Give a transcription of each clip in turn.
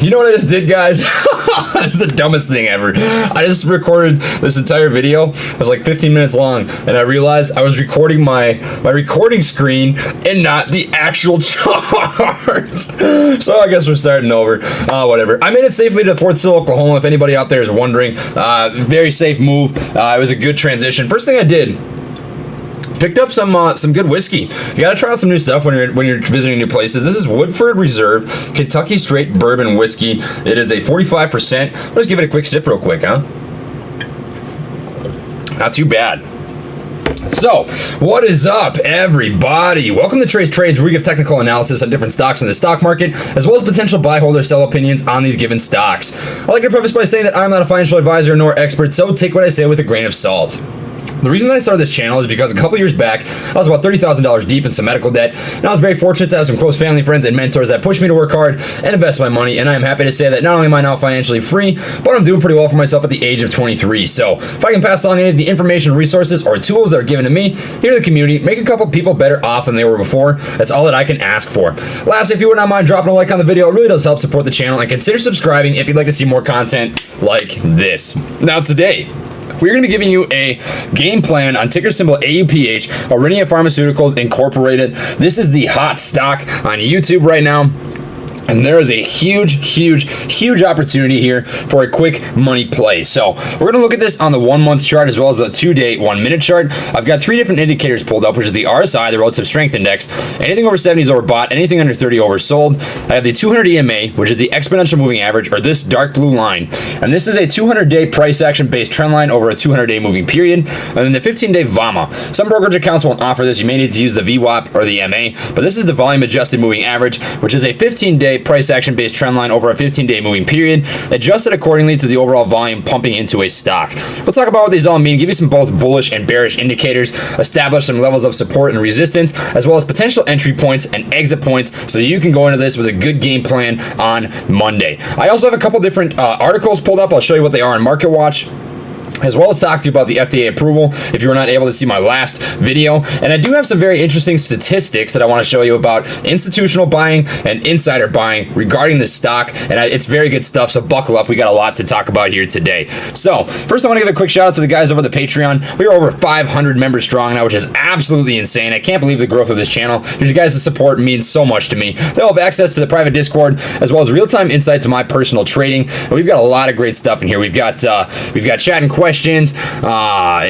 You know what I just did, guys? It's the dumbest thing ever. I just recorded this entire video. It was like 15 minutes long, and I realized I was recording my recording screen and not the actual charts. So I guess we're starting over. Whatever. I made it safely to Fort Sill, Oklahoma. If anybody out there is wondering, very safe move. It was a good transition. First thing I did, picked up some good whiskey. You gotta try out some new stuff when you're visiting new places. This is Woodford Reserve Kentucky Straight Bourbon Whiskey. It is a 45%. Let's give it a quick sip real quick, huh? Not too bad. So, what is up, everybody? Welcome to Trace Trades, where we give technical analysis on different stocks in the stock market, as well as potential buy, hold, or sell opinions on these given stocks. I'd like to preface by saying that I'm not a financial advisor nor expert, so take what I say with a grain of salt. The reason that I started this channel is because a couple years back, I was about $30,000 deep in some medical debt, and I was very fortunate to have some close family, friends, and mentors that pushed me to work hard and invest my money, and I am happy to say that not only am I now financially free, but I'm doing pretty well for myself at the age of 23. So, if I can pass along any of the information, resources, or tools that are given to me here to the community, make a couple people better off than they were before, that's all that I can ask for. Lastly, if you would not mind dropping a like on the video, it really does help support the channel, and consider subscribing if you'd like to see more content like this. Now today, we're going to be giving you a game plan on ticker symbol AUPH, Aurinia Pharmaceuticals Incorporated. This is the hot stock on YouTube right now. And there is a huge opportunity here for a quick money play. So we're going to look at this on the 1 month chart as well as the 2-day 1 minute chart. I've got 3 different indicators pulled up, which is the RSI, the Relative Strength Index. Anything over 70 is overbought, anything under 30 oversold. I have the 200 EMA, which is the Exponential Moving Average, or this dark blue line. And this is a 200-day price action based trend line over a 200-day moving period. And then the 15-day VAMA. Some brokerage accounts won't offer this. You may need to use the VWAP or the MA, but this is the volume adjusted moving average, which is a 15-day price action based trend line over a 15-day moving period, adjusted accordingly to the overall volume pumping into a stock. We'll talk about what these all mean, give you some both bullish and bearish indicators, establish some levels of support and resistance, as well as potential entry points and exit points, so you can go into this with a good game plan on Monday. I also have a couple different articles pulled up. I'll show you what they are on Market Watch, as well as talk to you about the FDA approval if you were not able to see my last video. And I do have some very interesting statistics that I want to show you about institutional buying and insider buying regarding this stock, and it's very good stuff, so buckle up. We got a lot to talk about here today. So first, I want to give a quick shout out to the guys over the Patreon. We are over 500 members strong now, which is absolutely insane. I can't believe the growth of this channel. Your guys' support means so much to me. They'll have access to the private Discord, as well as real-time insight to my personal trading. And we've got a lot of great stuff in here. We've got chat and questions,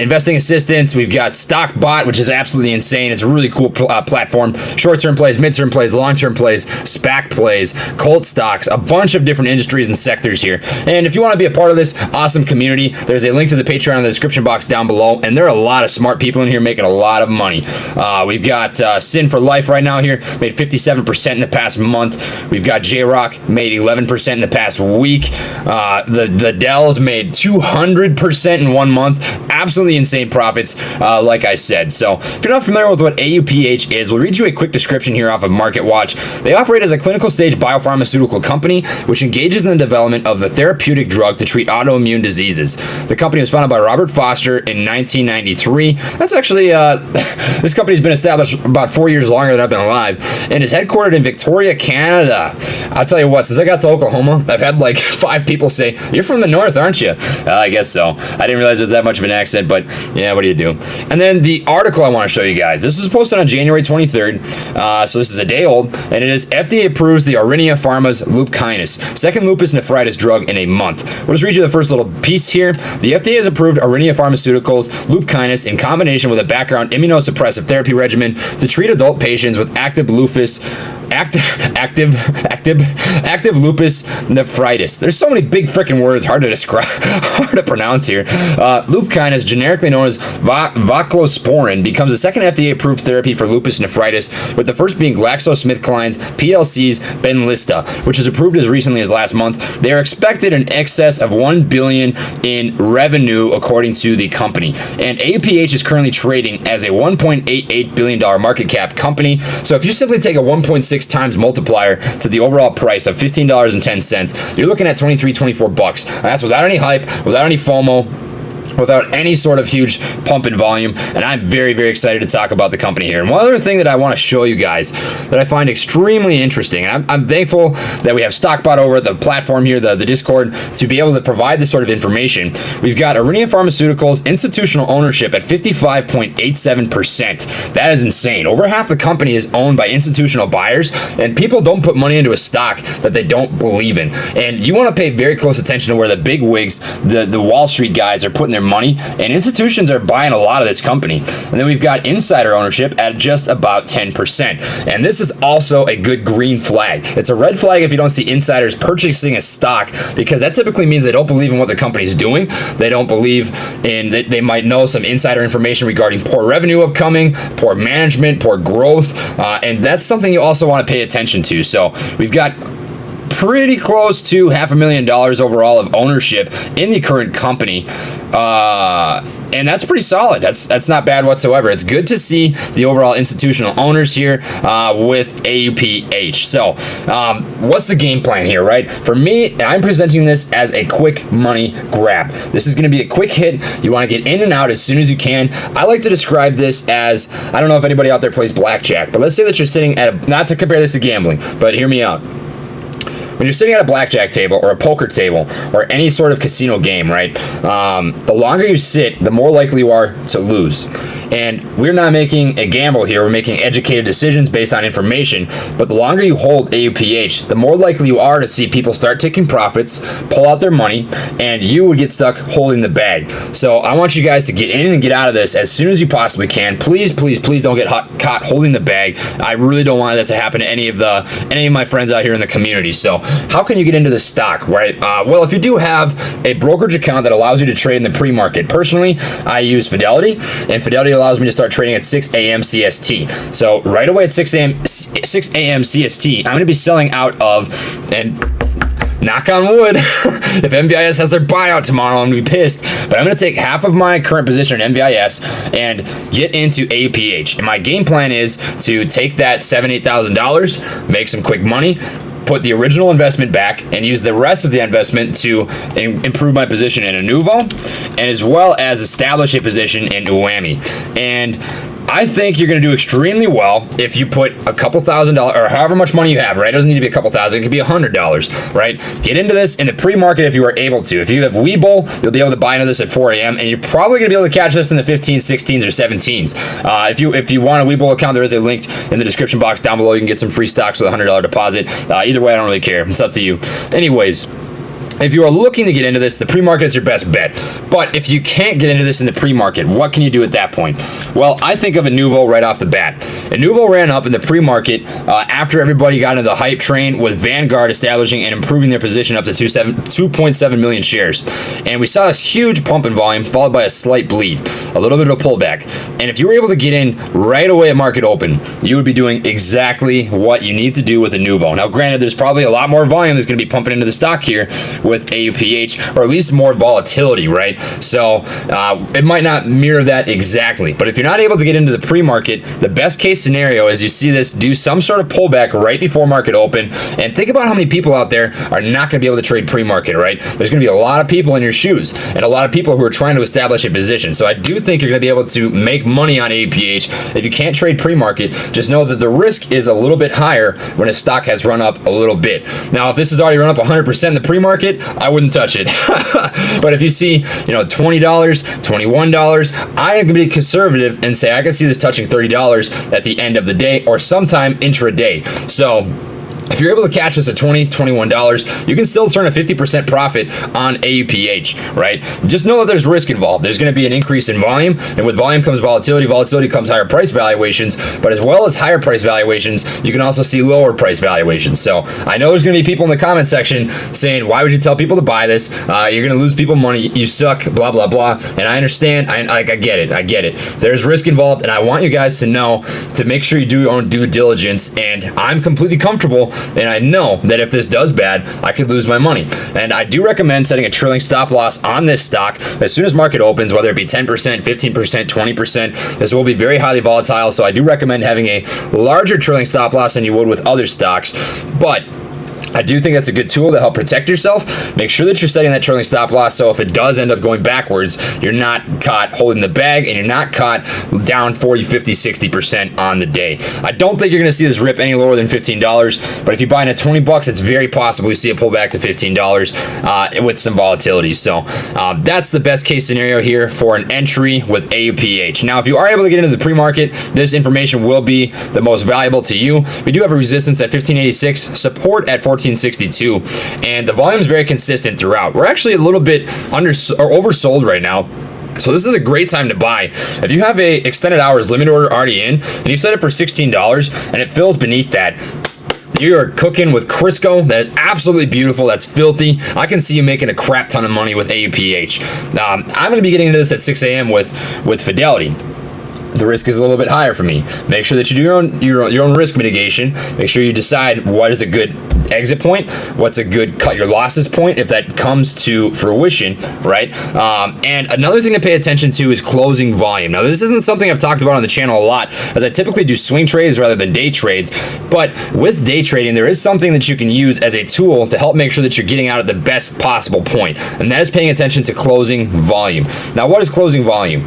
investing assistance. We've got Stock Bot, which is absolutely insane. It's a really cool platform. Short-term plays, mid-term plays, long-term plays, SPAC plays, cult stocks, a bunch of different industries and sectors here. And if you want to be a part of this awesome community, there's a link to the Patreon in the description box down below. And there are a lot of smart people in here making a lot of money. We've got Sin for Life right now here, made 57% in the past month. We've got J-Rock, made 11% in the past week. The Dells made 200% in 1 month. Absolutely insane profits, like I said. So if you're not familiar with what AUPH is, we'll read you a quick description here off of Market Watch. They operate as a clinical stage biopharmaceutical company which engages in the development of a therapeutic drug to treat autoimmune diseases. The company was founded by Robert Foster in 1993. That's actually this company's been established about 4 years longer than I've been alive, and is headquartered in Victoria, Canada. I'll tell you what, since I got to Oklahoma, I've had like 5 people say, "You're from the north, aren't you?" I guess so. I didn't realize there's that much of an accent, but yeah, what do you do? And then the article I want to show you guys. This was posted on January 23rd, so this is a day old, and it is FDA approves the Aurinia Pharma's LUPKYNIS, second lupus nephritis drug in a month. We'll just read you the first little piece here. The FDA has approved Aurinia Pharmaceuticals LUPKYNIS in combination with a background immunosuppressive therapy regimen to treat adult patients with active lupus nephritis. There's so many big freaking words, hard to describe, hard to pronounce here. LUPKYNIS, generically known as voclosporin, becomes the second FDA-approved therapy for lupus nephritis, with the first being GlaxoSmithKline's PLC's Benlysta, which is approved as recently as last month. They are expected in excess of $1 billion in revenue, according to the company. And AUPH is currently trading as a $1.88 billion market cap company. So if you simply take a 1.6 times multiplier to the overall price of $15.10, you're looking at $23-24 bucks. That's without any hype, without any FOMO, without any sort of huge pump in volume, and I'm very, very excited to talk about the company here. And one other thing that I want to show you guys that I find extremely interesting, and I'm thankful that we have StockBot over at the platform here, the Discord, to be able to provide this sort of information. We've got Aurinia Pharmaceuticals institutional ownership at 55.87%. That is insane. Over half the company is owned by institutional buyers, and people don't put money into a stock that they don't believe in. And you want to pay very close attention to where the big wigs, the Wall Street guys, are putting their money, and institutions are buying a lot of this company. And then we've got insider ownership at just about 10%. And this is also a good green flag. It's a red flag if you don't see insiders purchasing a stock, because that typically means they don't believe in what the company's doing. They don't believe in that. They might know some insider information regarding poor revenue upcoming, poor management, poor growth, and that's something you also want to pay attention to. So we've got pretty close to $500,000 overall of ownership in the current company, and that's pretty solid. That's not bad whatsoever. It's good to see the overall institutional owners here with AUPH. So what's the game plan here, right? For me, I'm presenting this as a quick money grab. This is going to be a quick hit. You want to get in and out as soon as you can. I like to describe this as, I don't know if anybody out there plays blackjack, but let's say that you're sitting at not to compare this to gambling, but hear me out. When you're sitting at a blackjack table or a poker table or any sort of casino game, right, the longer you sit, the more likely you are to lose. And we're not making a gamble here. We're making educated decisions based on information. But the longer you hold AUPH, the more likely you are to see people start taking profits, pull out their money, and you would get stuck holding the bag. So I want you guys to get in and get out of this as soon as you possibly can. Please, please, please don't get caught holding the bag. I really don't want that to happen to any of my friends out here in the community. So how can you get into the stock, right? Well, if you do have a brokerage account that allows you to trade in the pre-market, personally, I use Fidelity, and Fidelity allows me to start trading at 6 a.m. CST. So right away at 6 a.m. CST, I'm going to be selling out of, and knock on wood, if MVIS has their buyout tomorrow, I'm going to be pissed, but I'm going to take half of my current position in MVIS and get into AUPH. And my game plan is to take that $7,000, $8,000, make some quick money, put the original investment back, and use the rest of the investment to improve my position in Inuvo, and as well as establish a position in UAMI. And I think you're going to do extremely well if you put a couple $1,000 or however much money you have, right? It doesn't need to be a couple thousand. It could be $100, right? Get into this in the pre-market if you are able to. If you have Webull, you'll be able to buy into this at 4 a.m. and you're probably going to be able to catch this in the 15s, 16s, or 17s. If you want a Webull account, there is a link in the description box down below. You can get some free stocks with a $100 deposit. Either way, I don't really care. It's up to you. Anyways, if you are looking to get into this, the pre-market is your best bet. But if you can't get into this in the pre-market, what can you do at that point? Well, I think of Inuvo right off the bat. Inuvo ran up in the pre-market after everybody got into the hype train with Vanguard establishing and improving their position up to 2.7 million shares. And we saw this huge pump in volume followed by a slight bleed, a little bit of a pullback. And if you were able to get in right away at market open, you would be doing exactly what you need to do with Inuvo. Now, granted, there's probably a lot more volume that's going to be pumping into the stock here with AUPH, or at least more volatility, right? So it might not mirror that exactly. But if you're not able to get into the pre-market, the best case scenario is you see this do some sort of pullback right before market open. And think about how many people out there are not going to be able to trade pre-market, right? There's going to be a lot of people in your shoes and a lot of people who are trying to establish a position. So I do think you're going to be able to make money on AUPH. If you can't trade pre-market, just know that the risk is a little bit higher when a stock has run up a little bit. Now, if this has already run up 100% in the pre-market, I wouldn't touch it. But if you see, $20, $21, I am going to be conservative and say I can see this touching $30 at the end of the day or sometime intraday. So if you're able to catch this at $20, $21, you can still turn a 50% profit on AUPH, right? Just know that there's risk involved. There's going to be an increase in volume, and with volume comes volatility. Volatility comes higher price valuations, but as well as higher price valuations, you can also see lower price valuations. So I know there's going to be people in the comment section saying, why would you tell people to buy this? You're going to lose people money. You suck, blah, blah, blah. And I understand. I get it. I get it. There's risk involved, and I want you guys to know to make sure you do your own due diligence, and I'm completely comfortable. And I know that if this does bad, I could lose my money. And I do recommend setting a trailing stop loss on this stock as soon as market opens, whether it be 10%, 15%, 20%. This will be very highly volatile, so I do recommend having a larger trailing stop loss than you would with other stocks. But I do think that's a good tool to help protect yourself. Make sure that you're setting that trailing stop loss, so if it does end up going backwards, you're not caught holding the bag and you're not caught down 40, 50, 60% on the day. I don't think you're going to see this rip any lower than $15, but if you buy in at 20 bucks, it's very possible you see it pull back to $15 with some volatility. So that's the best case scenario here for an entry with AUPH. Now, if you are able to get into the pre-market, this information will be the most valuable to you. We do have a resistance at 1586, support at 1462, and the volume is very consistent throughout. We're actually a little bit oversold right now. So this is a great time to buy. If you have a extended hours limit order already in, and you've set it for $16 and it fills beneath that, you are cooking with Crisco. That is absolutely beautiful. That's filthy. I can see you making a crap ton of money with AUPH. I'm going to be getting into this at 6 a.m. with Fidelity. The risk is a little bit higher for me. Make sure that you do your own risk mitigation. Make sure you decide what is a good exit point, what's a good cut your losses point if that comes to fruition, right? And another thing to pay attention to is closing volume. Now, this isn't something I've talked about on the channel a lot, as I typically do swing trades rather than day trades. But with day trading, there is something that you can use as a tool to help make sure that you're getting out at the best possible point, and that is paying attention to closing volume. Now, what is closing volume?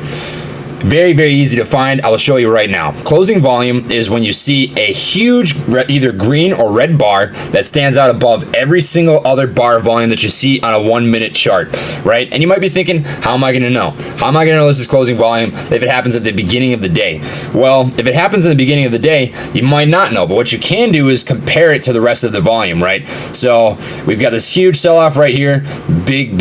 Very, very easy to find. I will show you right now. Closing volume is when you see a huge either green or red bar that stands out above every single other bar of volume that you see on a 1 minute chart, right? And you might be thinking, how am I going to know? How am I going to know this is closing volume if it happens at the beginning of the day? Well, if it happens in the beginning of the day, you might not know, but what you can do is compare it to the rest of the volume, right? So we've got this huge sell-off right here, big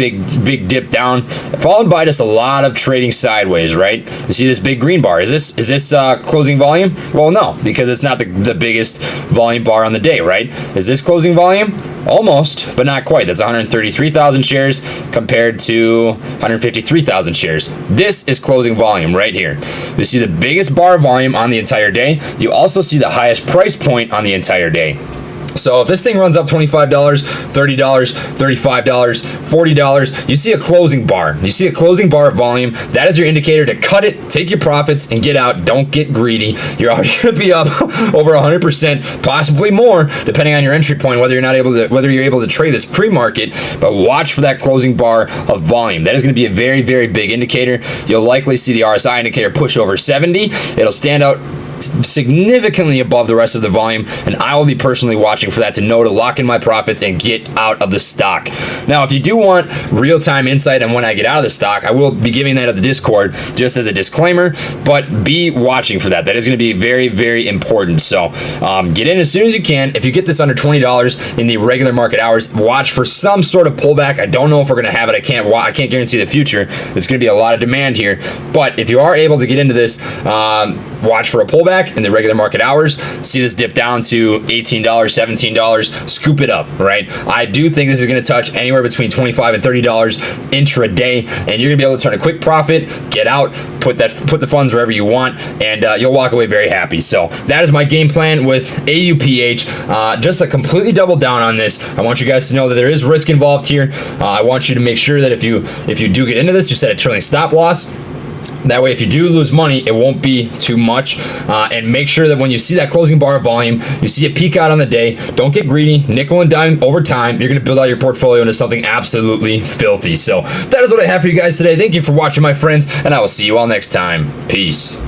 dip down, followed by just a lot of trading sideways, right? You see this big green bar. Is this closing volume? Well, no, because it's not the biggest volume bar on the day, right? Is this closing volume? Almost, but not quite. That's 133,000 shares compared to 153,000 shares. This is closing volume right here. You see the biggest bar volume on the entire day. You also see the highest price point on the entire day. So if this thing runs up $25, $30, $35, $40, you see a closing bar. You see a closing bar of volume. That is your indicator to cut it, take your profits, and get out. Don't get greedy. You're already going to be up over 100%, possibly more, depending on your entry point, whether you're able to trade this pre-market. But watch for that closing bar of volume. That is going to be a very, very big indicator. You'll likely see the RSI indicator push over 70. It'll stand out significantly above the rest of the volume, and I will be personally watching for that to know to lock in my profits and get out of the stock. Now, if you do want real-time insight on when I get out of the stock, I will be giving that at the Discord just as a disclaimer, but be watching for that. That is going to be very, very important. So get in as soon as you can. If you get this under $20 in the regular market hours, watch for some sort of pullback. I don't know if we're going to have it. I can't guarantee the future. There's going to be a lot of demand here, but if you are able to get into this, watch for a pullback in the regular market hours. See this dip down to $18, $17, scoop it up, right? I do think this is going to touch anywhere between $25 and $30 intraday, and you're going to be able to turn a quick profit, get out, put the funds wherever you want, and you'll walk away very happy. So that is my game plan with AUPH. Just to completely double down on this, I want you guys to know that there is risk involved here. I want you to make sure that if you do get into this, you set a trailing stop loss. That way, if you do lose money, it won't be too much. And make sure that when you see that closing bar of volume, you see it peak out on the day. Don't get greedy. Nickel and dime over time. You're going to build out your portfolio into something absolutely filthy. So that is what I have for you guys today. Thank you for watching, my friends, and I will see you all next time. Peace.